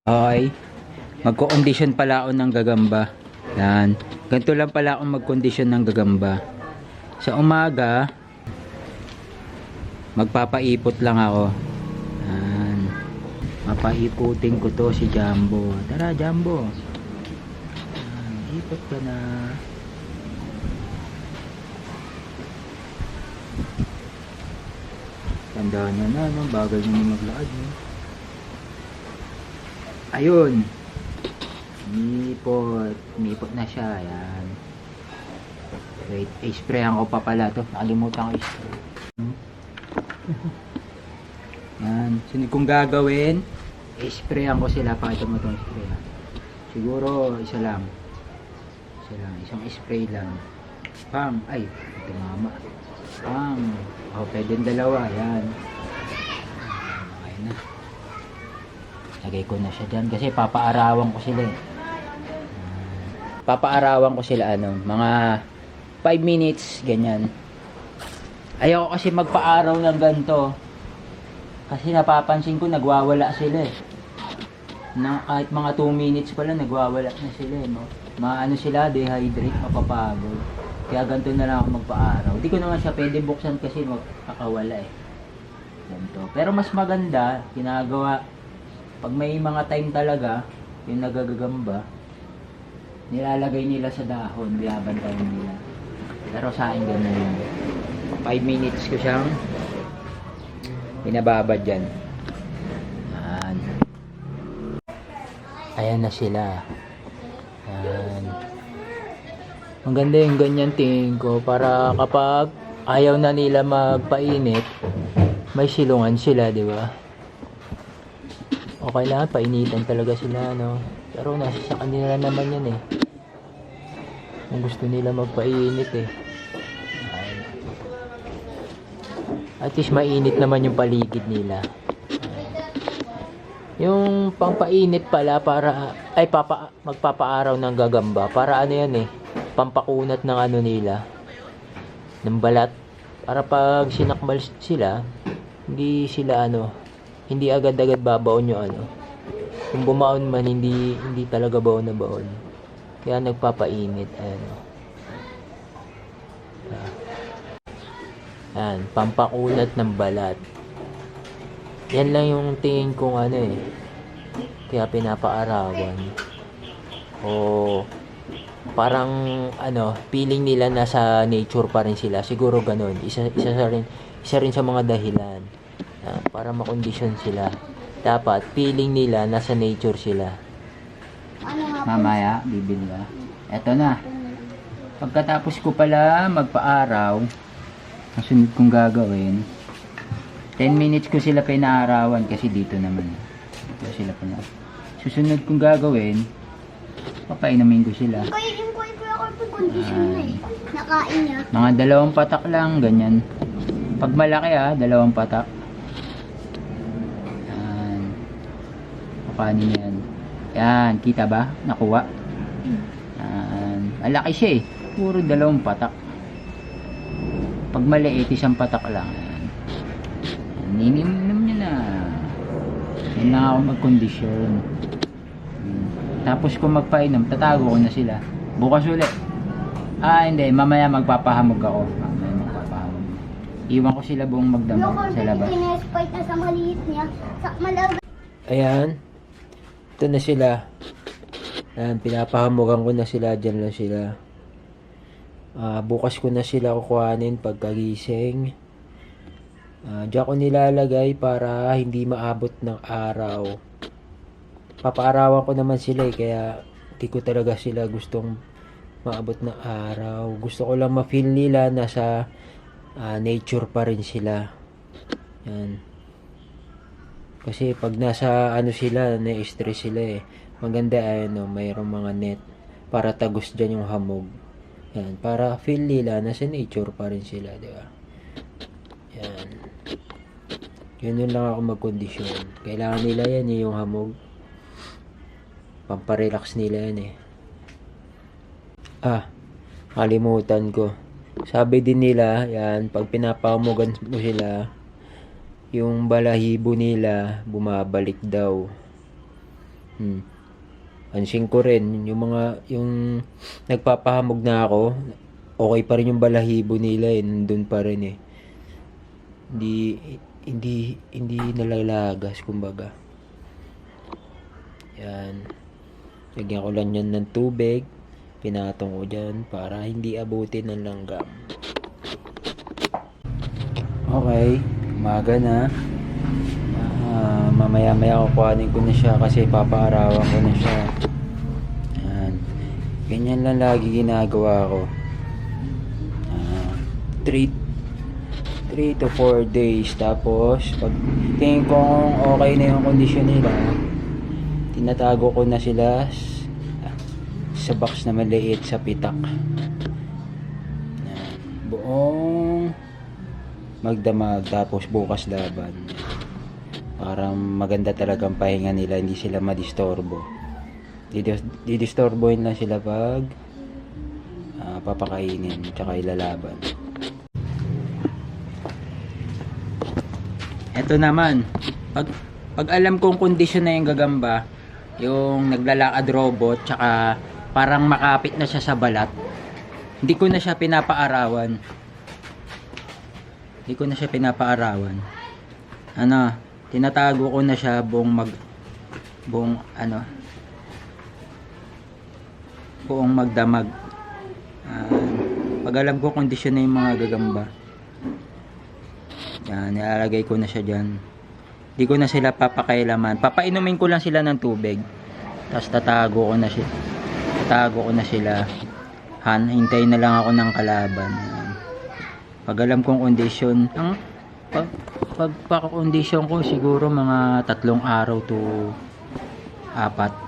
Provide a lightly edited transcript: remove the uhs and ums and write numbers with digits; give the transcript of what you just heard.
Okay. Magko-condition pala ako ng gagamba. Yan. Ganito lang pala ako mag-condition ng gagamba. Sa umaga, magpapaipot lang ako. Yan. Mapaiputin ko to si Jumbo. Tara, Jumbo. Yan. Ipot ka na. Tandaan niya na, no? Bagal niya maglakad. No? Ayun. Umipot na siya. Yan. Wait, i-sprayan ko pa pala to. Nakalimutan ko i-spray. Yan. Sunod kong gagawin, i-sprayan ko sila. Pakita mo itong spray. Siguro, isa lang. Isang spray lang. Pam! Ay, ito mama. Pam! O, pwede dalawa. Yan. Okay na. Lagay ko na siya dyan kasi papaarawan ko sila mga 5 minutes ganyan. Ayoko kasi magpaaraw ng ganito kasi napapansin ko nagwawala sila na kahit mga 2 minutes pa lang nagwawala na sila no? Maano sila, dehydrate, mapapagod, kaya ganito na lang ako magpaaraw. Hindi ko naman siya pwede buksan kasi magkakawala ganito. Pero mas maganda ginagawa pag may mga time talaga yung nagagagamba, nilalagay nila sa dahon, binabantayan nila. Pero sa akin ganun yun. 5 minutes ko siyang binababad dyan. Yan. Ayan na sila. Yan. Ang ganda yung ganyan tingin ko para kapag ayaw na nila magpainit, may silungan sila, di ba? Okay lang, painitan talaga sila, no? Pero nasa sa kanila naman yan kung gusto nila magpainit at least mainit naman yung paligid nila. Yung pangpainit pala para magpapaaraw ng gagamba para ano yan pampakunat ng ano nila ng balat para pag sinakmal sila hindi sila hindi agad-agad babaon yung kung bumaon man hindi talaga baon na baon, kaya nagpapainit. Yan, pampakunat ng balat. Yan lang yung tingin kong kaya pinapaarawan o parang feeling nila nasa nature pa rin sila, siguro ganun. Isa rin sa mga dahilan para makondisyon sila. Dapat feeling nila nasa nature sila. Mamaya bibili ka. Eto na. Pagkatapos ko pala magpaaraw, ang sunod kong gagawin, 10 minutes ko sila pinaarawan kasi dito naman. Dito sila pala. Susunod kong gagawin, papainumin ko sila. Yung ko condition nakain niya. Mga 2 patak lang, ganyan. Pag malaki 2 patak. Paano yan? Yan, kita ba? Nakuha. Yan. Malaki siya puro 2 patak. Pag maliit, 1 patak lang. Yan. Ninim nyo na. Yan lang ako mag-condition. Tapos kung magpainom, tatago ko na sila. Bukas ulit. Hindi. Mamaya magpapahamog ako. Iwan ko sila buong magdamag sa labas. Pinespite na sa maliit niya. Sa malaga. Ayan. Ito na sila. Ayan, pinapahamugan ko na sila. Diyan lang sila. Bukas ko na sila kukuhanin pagkagising. Diyan ko nilalagay para hindi maabot ng araw. Papaarawan ko naman sila kaya di ko talaga sila gustong maabot ng araw. Gusto ko lang ma-feel nila nasa nature pa rin sila. Yan. Kasi pag nasa sila, na-stress sila maganda mayroong mga net para tagos dyan yung hamog. Yan, para feel nila nasa nature pa rin sila, di ba? Yan. Yun lang ako mag-kondisyon. Kailangan nila yan yung hamog. Pamparelax nila yan kalimutan ko. Sabi din nila, yan, pag pinapahamugan mo sila, yung balahibo nila bumabalik daw. Pansin ko rin, yung nagpapahamog na ako, okay pa rin yung balahibo nila eh, nandun pa rin eh. Hindi nalalagas, kumbaga. Yan. Lagyan ko lang yan ng tubig. Pinatong ko dyan para hindi abutin ng langgam. Okay, umaga na. Mamaya-maya kukuhanin ko na siya kasi papaarawan ko na siya. Yan. Ganyan lang lagi ginagawa ko. 3 to 4 days. Tapos, pag tingin kong okay na yung kondisyon nila, tinatago ko na sila sa box na maliit sa pitak. Yan. Buong magdamag, tapos bukas laban. Parang maganda talagang pahinga nila, hindi sila madistorbo. Didistorbohin lang sila pag papakainin tsaka ilalaban. Eto naman, pag alam kong kondisyon na yung gagamba, yung naglalakad robot tsaka parang makapit na siya sa balat, hindi ko na siya pinapaarawan. Tinatago ko na siya buong magdamag. Pag alam ko kondisyon na yung mga gagamba, yan, nilalagay ko na siya dyan. Hindi ko na sila papakailaman. Papainumin ko lang sila ng tubig. Tapos tatago ko na sila. Hintayin na lang ako ng kalaban. Yan. Pag alam kong kondisyon, pagpaka-kondisyon ko siguro mga 3 araw to 4.